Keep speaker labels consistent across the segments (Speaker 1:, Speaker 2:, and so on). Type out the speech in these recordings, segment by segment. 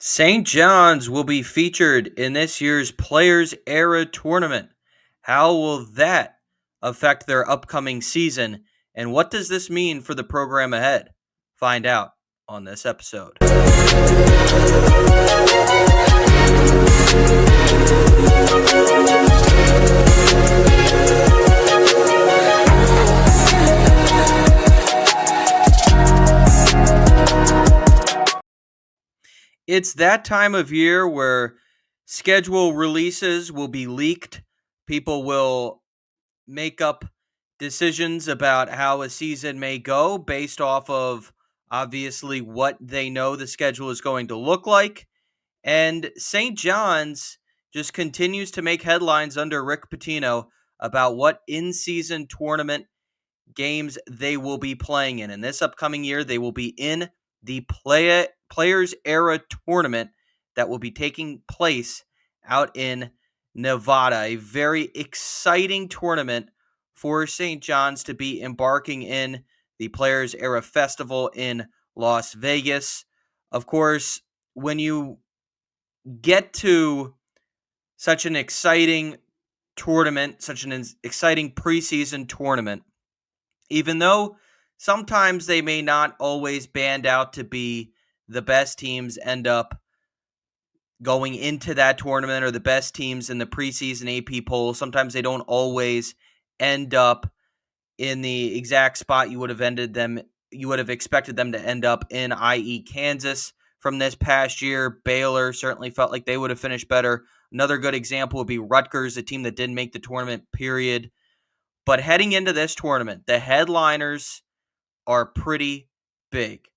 Speaker 1: St. John's will be featured in this year's Players Era tournament. How will that affect their upcoming season? And what does this mean for the program ahead? Find out on this episode. It's that time of year where schedule releases will be leaked. People will make up decisions about how a season may go based off of obviously what they know the schedule is going to look like. And St. John's just continues to make headlines under Rick Pitino about what in season tournament games they will be playing in. And this upcoming year, they will be in the Players Era tournament that will be taking place out in Nevada. A very exciting tournament for St. John's to be embarking in the Players Era Festival in Las Vegas. Of course, when you get to such an exciting tournament, such an exciting preseason tournament, even though sometimes they may not always band out to be the best teams end up going into that tournament or the best teams in the preseason AP poll. Sometimes they don't always end up in the exact spot you would have expected them to end up in, i.e. Kansas from this past year. Baylor certainly felt like they would have finished better. Another good example would be Rutgers, a team that didn't make the tournament, period. But heading into this tournament, the headliners are pretty big.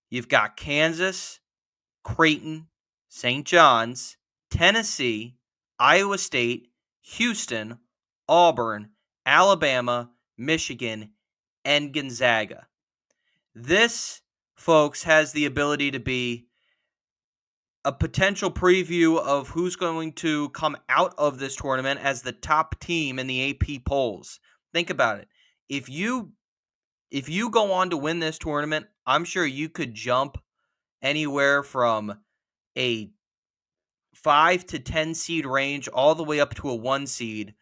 Speaker 1: You've got Kansas, Creighton, St. John's, Tennessee, Iowa State, Houston, Auburn, Alabama, Michigan, and Gonzaga. This, folks, has the ability to be a potential preview of who's going to come out of this tournament as the top team in the AP polls. Think about it. If you go on to win this tournament, I'm sure you could jump anywhere from a 5 to 10 seed range all the way up to a 1 seed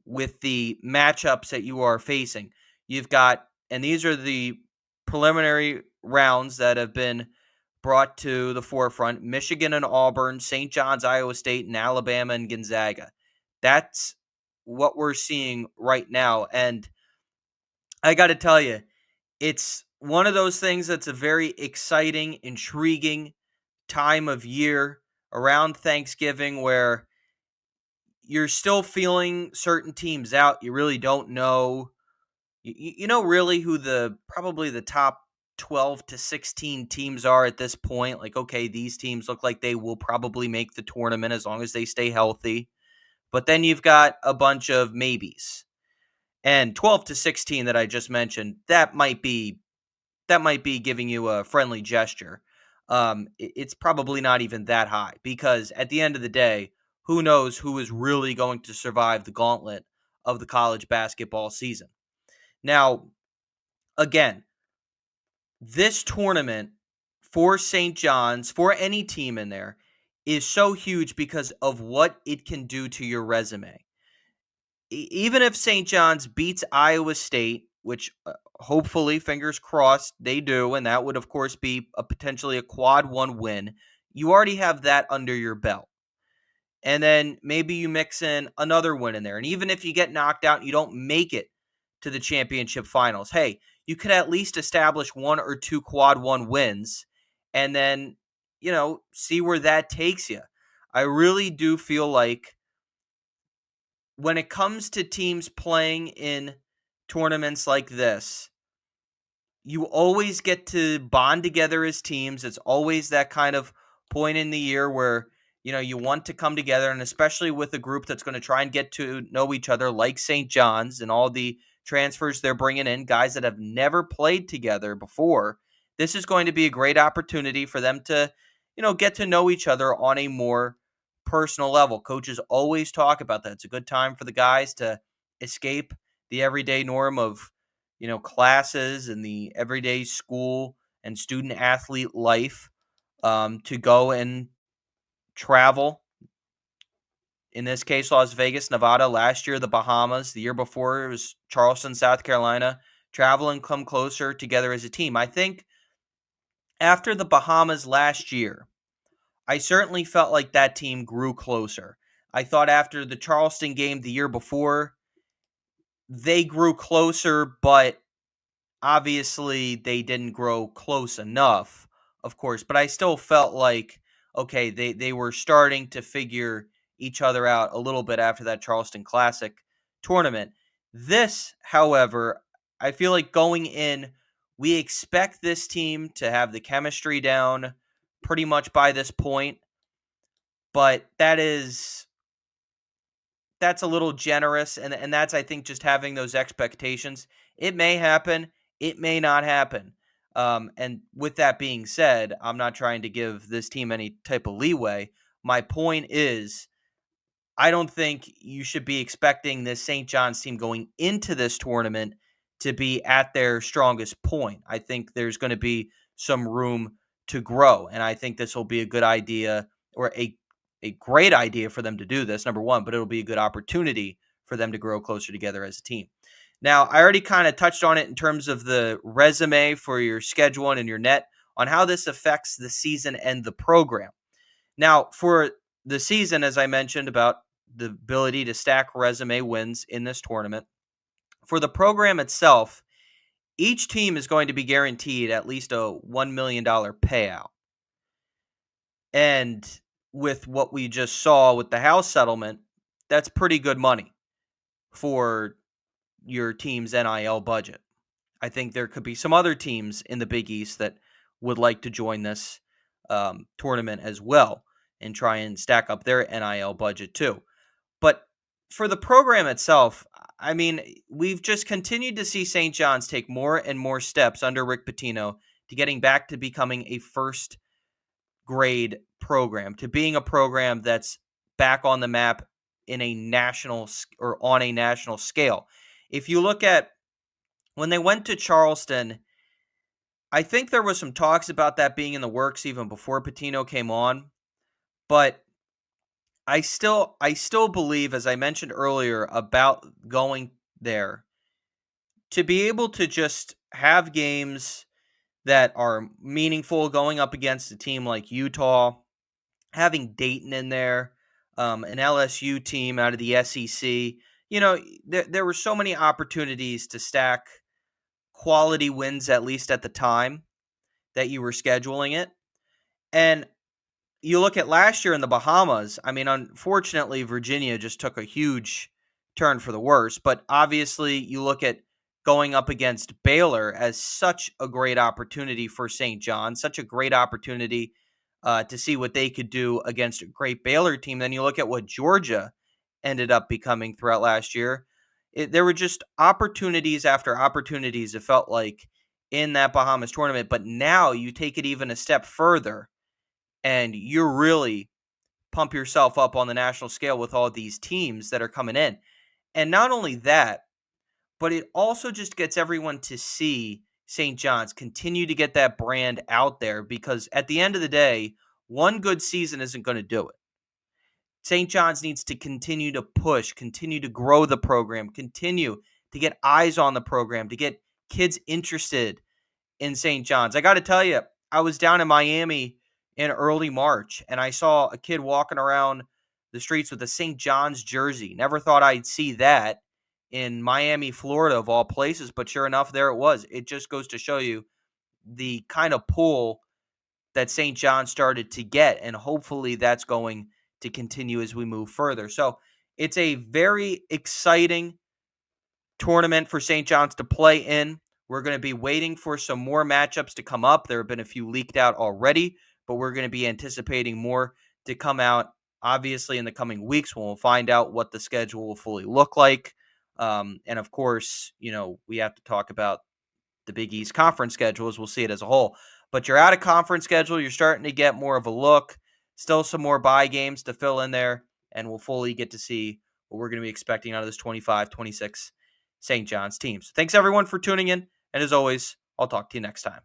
Speaker 1: with the matchups that you are facing. You've got, and these are the preliminary rounds that have been brought to the forefront: Michigan and Auburn, St. John's, Iowa State, and Alabama and Gonzaga. That's what we're seeing right now. And I got to tell you, it's one of those things that's a very exciting, intriguing time of year around Thanksgiving where you're still feeling certain teams out. You really don't know. You know really who probably the top 12 to 16 teams are at this point. Like, okay, these teams look like they will probably make the tournament as long as they stay healthy. But then you've got a bunch of maybes. And 12 to 16 that I just mentioned, that might be giving you a friendly gesture. It's probably not even that high because at the end of the day, who knows who is really going to survive the gauntlet of the college basketball season. Now, again, this tournament for St. John's, for any team in there, is so huge because of what it can do to your resume. Even if St. John's beats Iowa State, which hopefully, fingers crossed, they do, and that would, of course, be potentially a quad one win, you already have that under your belt. And then maybe you mix in another win in there. And even if you get knocked out and you don't make it to the championship finals, hey, you could at least establish one or two quad one wins and then, see where that takes you. I really do feel like when it comes to teams playing in tournaments like this, you always get to bond together as teams. It's always that kind of point in the year where, you want to come together, and especially with a group that's going to try and get to know each other, like St. John's and all the transfers they're bringing in, guys that have never played together before. This is going to be a great opportunity for them to, get to know each other on a more personal level. Coaches always talk about that. It's a good time for the guys to escape the everyday norm of, classes and the everyday school and student athlete life. to go and travel. In this case, Las Vegas, Nevada. Last year, the Bahamas. The year before, it was Charleston, South Carolina. Travel and come closer together as a team. I think after the Bahamas last year, I certainly felt like that team grew closer. I thought after the Charleston game the year before, they grew closer, but obviously they didn't grow close enough, of course. But I still felt like, okay, they were starting to figure each other out a little bit after that Charleston Classic tournament. This, however, I feel like going in, we expect this team to have the chemistry down pretty much by this point, but that's a little generous, and that's, I think, just having those expectations. It may happen, it may not happen. And with that being said, I'm not trying to give this team any type of leeway. My point is, I don't think you should be expecting this St. John's team going into this tournament to be at their strongest point. I think there's going to be some room to grow, and I think this will be a good idea, or a great idea for them to do this, number one, but it'll be a good opportunity for them to grow closer together as a team. Now, I already kind of touched on it in terms of the resume for your schedule and your net on how this affects the season and the program. Now, for the season, as I mentioned about the ability to stack resume wins in this tournament, for the program itself, each team is going to be guaranteed at least a $1 million payout. And with what we just saw with the house settlement, that's pretty good money for your team's NIL budget. I think there could be some other teams in the Big East that would like to join this tournament as well and try and stack up their NIL budget too. But for the program itself, I mean, we've just continued to see St. John's take more and more steps under Rick Pitino to getting back to becoming a first grade program, to being a program that's back on the map in a national or on a national scale. If you look at when they went to Charleston, I think there was some talks about that being in the works even before Pitino came on, but I still believe, as I mentioned earlier, about going there to be able to just have games that are meaningful going up against a team like Utah, having Dayton in there, an LSU team out of the SEC. You know, there were so many opportunities to stack quality wins, at least at the time that you were scheduling it. And you look at last year in the Bahamas, I mean, unfortunately, Virginia just took a huge turn for the worse. But obviously, you look at going up against Baylor as such a great opportunity for St. John, such a great opportunity to see what they could do against a great Baylor team. Then you look at what Georgia ended up becoming throughout last year. There were just opportunities after opportunities, it felt like, in that Bahamas tournament. But now you take it even a step further and you really pump yourself up on the national scale with all these teams that are coming in. And not only that, but it also just gets everyone to see St. John's continue to get that brand out there, because at the end of the day, one good season isn't going to do it. St. John's needs to continue to push, continue to grow the program, continue to get eyes on the program, to get kids interested in St. John's. I got to tell you, I was down in Miami in early March, and I saw a kid walking around the streets with a St. John's jersey. Never thought I'd see that in Miami, Florida, of all places, but sure enough, there it was. It just goes to show you the kind of pull that St. John started to get, and hopefully that's going to continue as we move further. So it's a very exciting tournament for St. John's to play in. We're going to be waiting for some more matchups to come up. There have been a few leaked out already, but we're going to be anticipating more to come out, obviously, in the coming weeks when we'll find out what the schedule will fully look like. And of course, you know, we have to talk about the Big East conference schedule as we'll see it as a whole. But you're out of conference schedule. You're starting to get more of a look. Still some more bye games to fill in there, and we'll fully get to see what we're going to be expecting out of this 25-26 St. John's team. So thanks, everyone, for tuning in. And as always, I'll talk to you next time.